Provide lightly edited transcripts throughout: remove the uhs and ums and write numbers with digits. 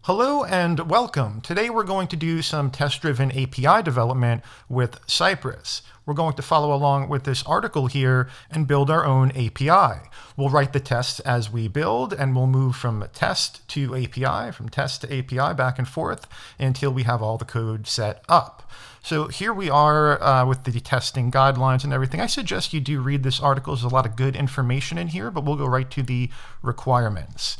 Hello and welcome. Today we're going to do some test-driven API development with Cypress. We're going to follow along with this article here and build our own API. We'll write the tests as we build, and we'll move from test to API, from test to API, back and forth until we have all the code set up. So here we are with the testing guidelines and everything. I suggest you do read this article. There's a lot of good information in here, but we'll go right to the requirements.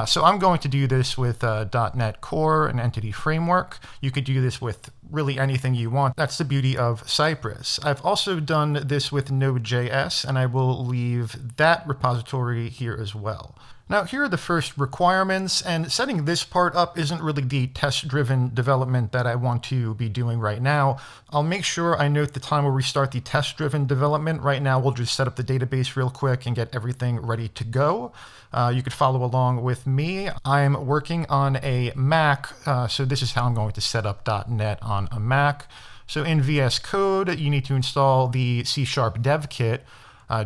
So I'm going to do this with .NET Core and Entity Framework. You could do this with really anything you want. That's the beauty of Cypress. I've also done this with Nodejs, and I will leave that repository here as well. Now, here are the first requirements, and setting this part up isn't really the test-driven development that I want to be doing right now. I'll make sure I note the time where we start the test-driven development. Right now, we'll just set up the database real quick and get everything ready to go. You could follow along with me. I'm working on a Mac, so this is how I'm going to set up .NET on a Mac. So in VS Code, you need to install the C# Dev Kit.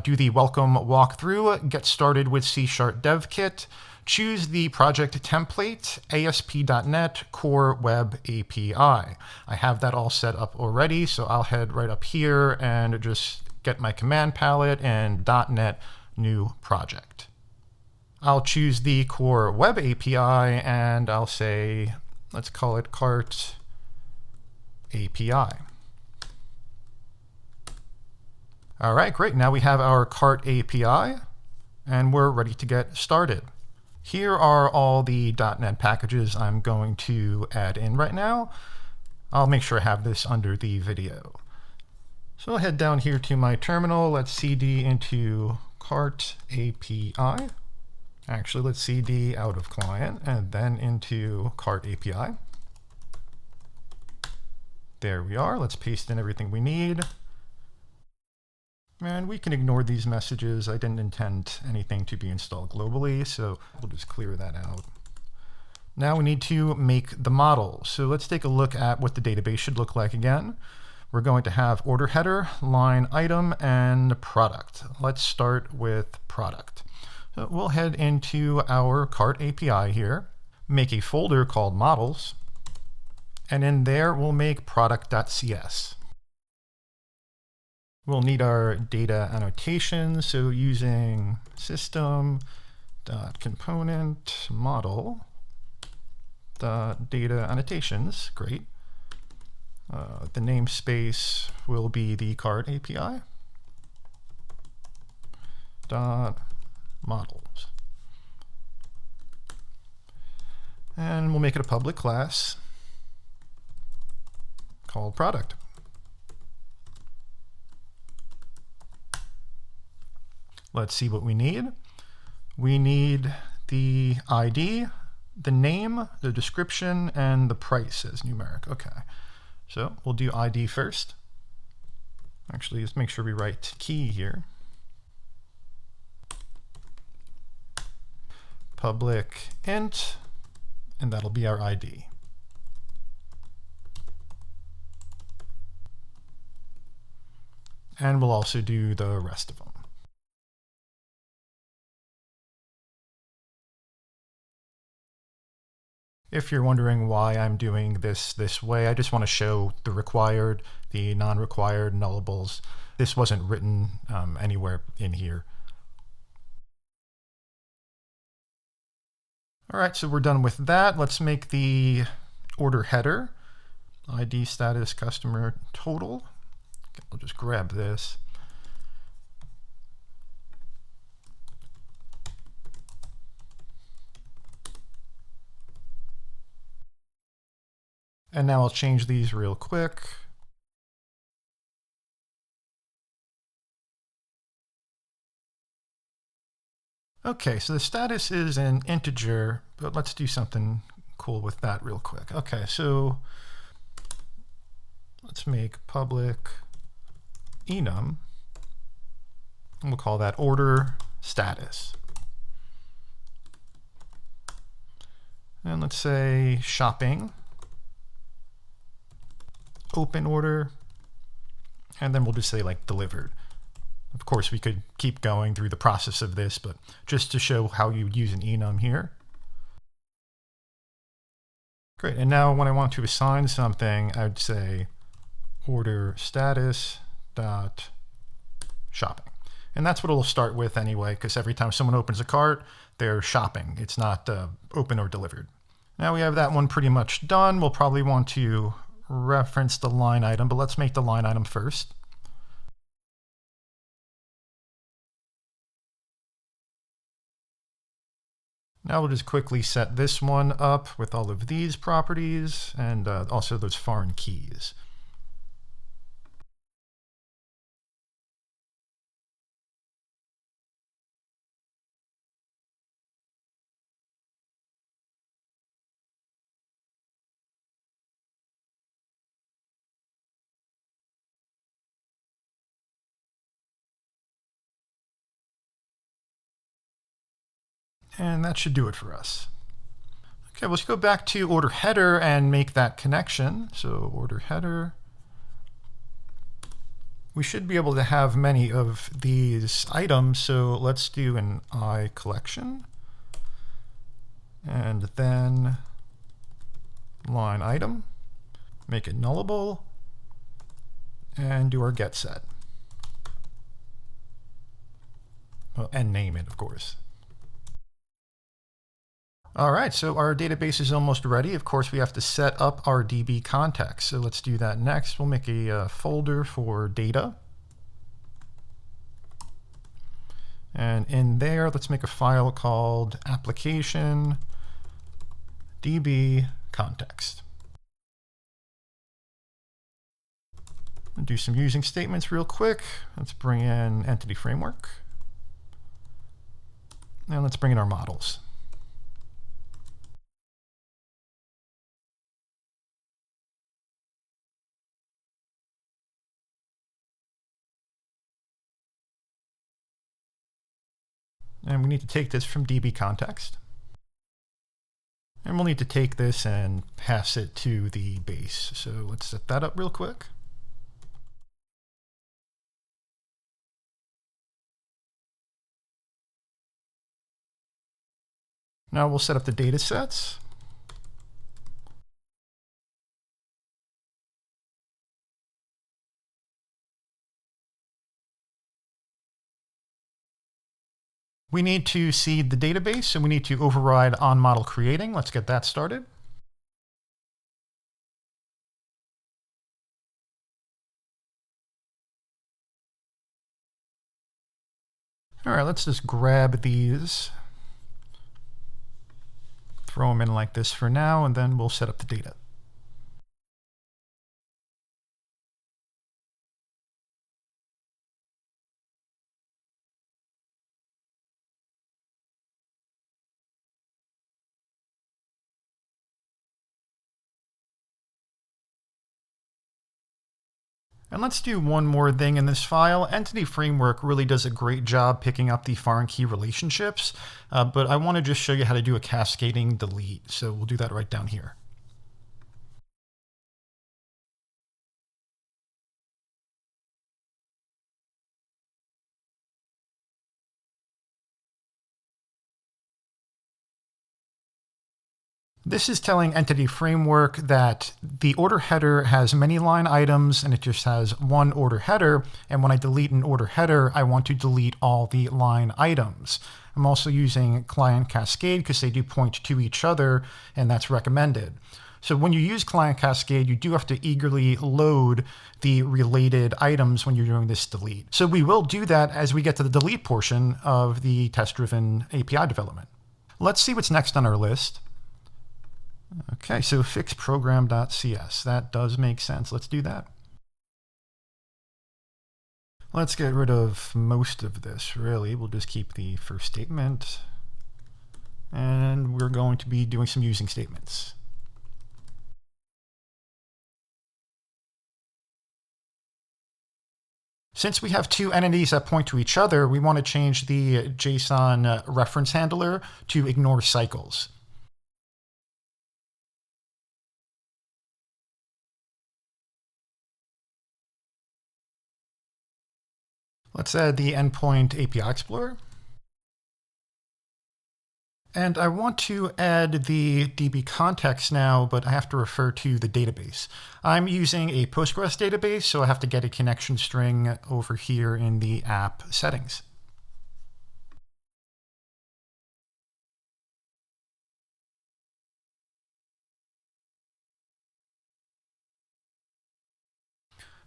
Do the welcome walkthrough, get started with C# Dev Kit, choose the project template, ASP.NET Core Web API. I have that all set up already, so I'll head right up here and just get my command palette and .NET New Project. I'll choose the Core Web API and I'll say, let's call it Cart API. All right, great. Now we have our Cart API, and we're ready to get started. Here are all the .NET packages I'm going to add in right now. I'll make sure I have this under the video. So I'll head down here to my terminal. Let's cd into Cart API. Actually, let's cd out of client and then into Cart API. There we are. Let's paste in everything we need. And we can ignore these messages. I didn't intend anything to be installed globally, so we'll just clear that out. Now we need to make the model. So let's take a look at what the database should look like again. We're going to have order header, line item, and product. Let's start with product. So we'll head into our Cart API here, make a folder called models, and in there we'll make product.cs. We'll need our data annotations, so using system.component model data annotations, great. The namespace will be the Cart API models. And we'll make it a public class called product. Let's see what we need. We need the ID, the name, the description, and the price as numeric. Okay, so we'll do ID first. Actually, let's make sure we write key here. Public int, and that'll be our ID. And we'll also do the rest of them. If you're wondering why I'm doing this way, I just want to show the required, the non-required nullables. This wasn't written anywhere in here. All right, so we're done with that. Let's make the order header, ID status customer total. Okay, I'll just grab this. And now I'll change these real quick. Okay, so the status is an integer, but let's do something cool with that real quick. Okay, so let's make public enum, and we'll call that order status. And let's say shopping. Open order, and then we'll just say like delivered. Of course, we could keep going through the process of this, but just to show how you would use an enum here. Great, and now when I want to assign something, I would say order status dot shopping. And that's what it'll start with anyway, because every time someone opens a cart, they're shopping. It's not open or delivered. Now we have that one pretty much done. We'll probably want to reference the line item, but let's make the line item first. Now we'll just quickly set this one up with all of these properties and also those foreign keys. And that should do it for us. Okay, let's go back to order header and make that connection. So order header. We should be able to have many of these items. So let's do an I collection. And then line item. Make it nullable. And do our get set. Well, and name it, of course. All right, so our database is almost ready. Of course, we have to set up our DB context. So let's do that next. We'll make a folder for data. And in there, let's make a file called application DB context. Do some using statements real quick. Let's bring in entity framework. And let's bring in our models. And we need to take this from DB context. And we'll need to take this and pass it to the base. So let's set that up real quick. Now we'll set up the data sets. We need to seed the database, and we need to override on model creating. Let's get that started. All right, let's just grab these, throw them in like this for now, and then we'll set up the data. And let's do one more thing in this file. Entity Framework really does a great job picking up the foreign key relationships, but I want to just show you how to do a cascading delete. So we'll do that right down here. This is telling Entity Framework that the order header has many line items and it just has one order header. And when I delete an order header, I want to delete all the line items. I'm also using Client Cascade because they do point to each other, and that's recommended. So when you use Client Cascade, you do have to eagerly load the related items when you're doing this delete. So we will do that as we get to the delete portion of the test-driven API development. Let's see what's next on our list. Okay, so fix Program.cs. That does make sense. Let's do that. Let's get rid of most of this, really. We'll just keep the first statement. And we're going to be doing some using statements. Since we have two entities that point to each other, we want to change the JSON reference handler to ignore cycles. Let's add the endpoint API Explorer. And I want to add the DB context now, but I have to refer to the database. I'm using a Postgres database, so I have to get a connection string over here in the app settings.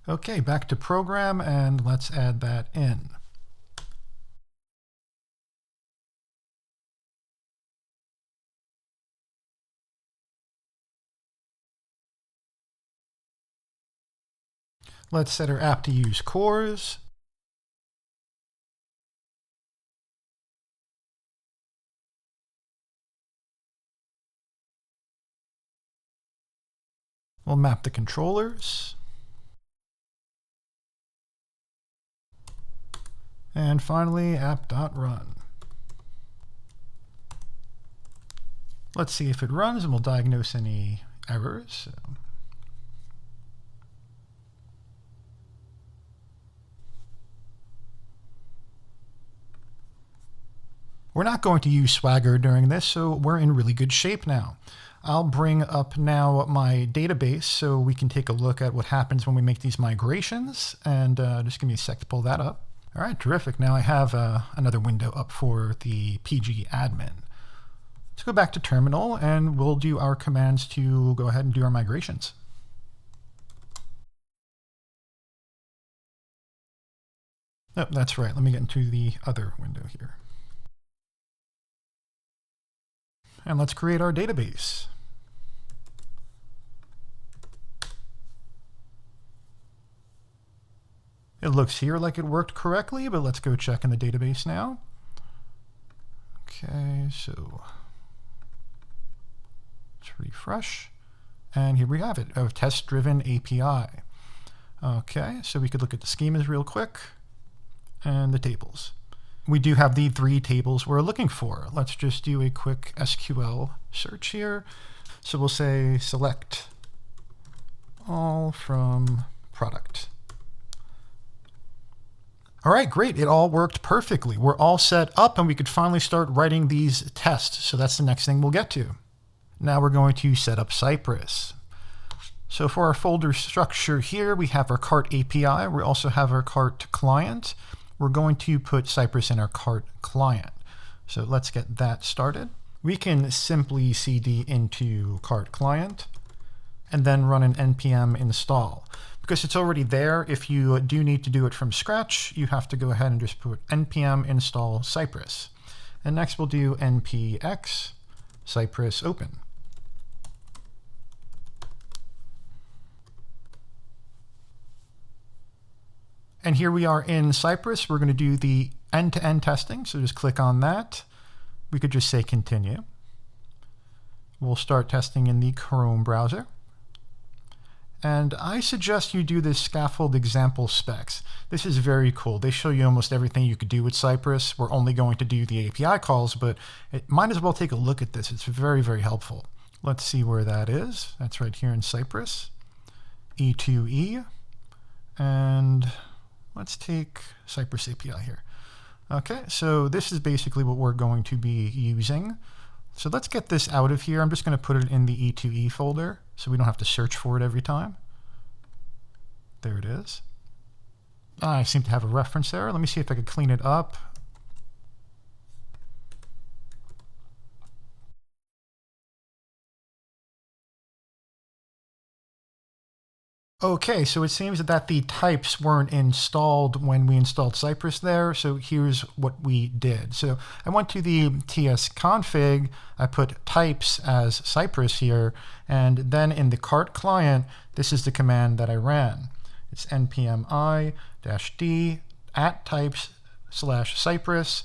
Okay, back to program, and let's add that in. Let's set our app to use cores. We'll map the controllers. And finally, app.run. Let's see if it runs, and we'll diagnose any errors. We're not going to use Swagger during this, so we're in really good shape now. I'll bring up now my database so we can take a look at what happens when we make these migrations, and just give me a sec to pull that up. All right, terrific. Now I have another window up for the PG admin. Let's go back to terminal, and we'll do our commands to go ahead and do our migrations. Oh, that's right. Let me get into the other window here. And let's create our database. It looks here like it worked correctly, but let's go check in the database now. Okay, so let's refresh. And here we have it, a test-driven API. Okay, so we could look at the schemas real quick and the tables. We do have the 3 tables we're looking for. Let's just do a quick SQL search here. So we'll say select all from product. All right, great. It all worked perfectly. We're all set up, and we could finally start writing these tests. So that's the next thing we'll get to. Now we're going to set up Cypress. So for our folder structure here, we have our cart API. We also have our cart client. We're going to put Cypress in our cart client. So let's get that started. We can simply cd into cart client and then run an npm install. Because it's already there, if you do need to do it from scratch, you have to go ahead and just put npm install Cypress. And next we'll do npx Cypress open. And here we are in Cypress. We're going to do the end-to-end testing. So just click on that. We could just say continue. We'll start testing in the Chrome browser. And I suggest you do this scaffold example specs. This is very cool. They show you almost everything you could do with Cypress. We're only going to do the API calls, but it might as well take a look at this. It's very, very helpful. Let's see where that is. That's right here in Cypress. E2E. And let's take Cypress API here. Okay, so this is basically what we're going to be using. So let's get this out of here. I'm just going to put it in the E2E folder so we don't have to search for it every time. There it is. I seem to have a reference there. Let me see if I could clean it up. Okay, so it seems that the types weren't installed when we installed Cypress there, so here's what we did. So I went to the tsconfig, I put types as Cypress here, and then in the cart client, this is the command that I ran. It's npm i-d @types/Cypress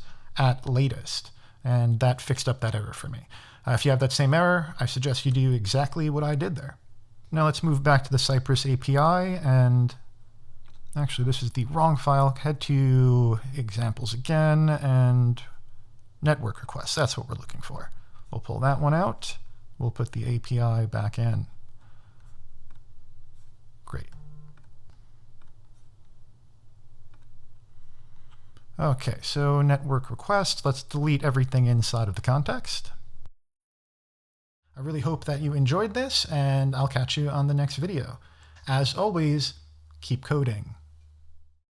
@latest, and that fixed up that error for me. If you have that same error, I suggest you do exactly what I did there. Now let's move back to the Cypress API, and actually this is the wrong file. Head to examples again, and network requests. That's what we're looking for. We'll pull that one out. We'll put the API back in. Great. Okay, so network request. Let's delete everything inside of the context. I really hope that you enjoyed this, and I'll catch you on the next video. As always, keep coding.